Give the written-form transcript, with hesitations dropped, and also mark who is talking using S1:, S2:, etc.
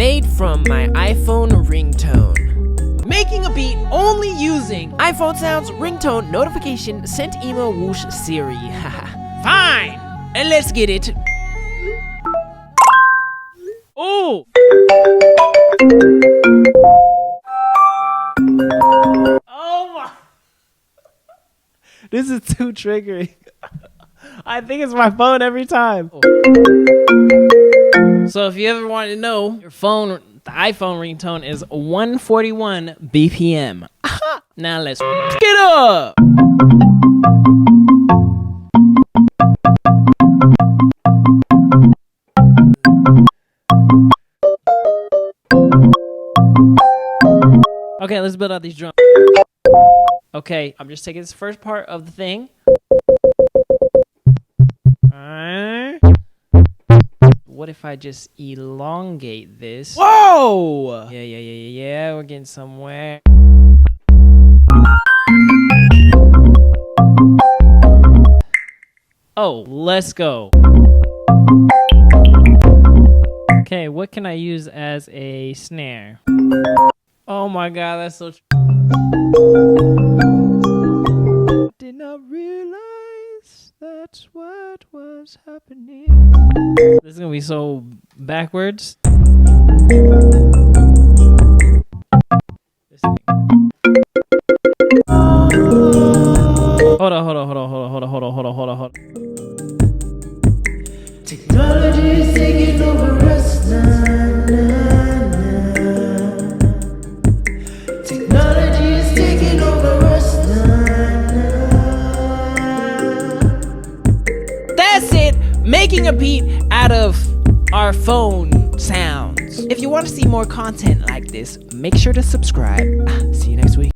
S1: made from my iPhone ringtone. Making a beat only using iPhone sounds, ringtone, notification, sent email, whoosh, Siri. Fine, and let's get it. Oh! Oh my! This is too triggering. I think it's my phone every time. So if you ever wanted to know, your phone, the iPhone ringtone is 141 BPM. Now let's get up. Okay, let's build out these drums. Okay, I'm just taking this first part of the thing. What if I just elongate this? Whoa! Yeah, we're getting somewhere. Oh, let's go. Okay, what can I use as a snare? Oh my god, that's so... Did not realize that's what was happening. This is gonna be so backwards. This thing. Hold on.
S2: Technology is taking over us now. Technology is taking over us now.
S1: That's it! Making a beat out of our phone sounds. If you want to see more content like this, make sure to subscribe. See you next week.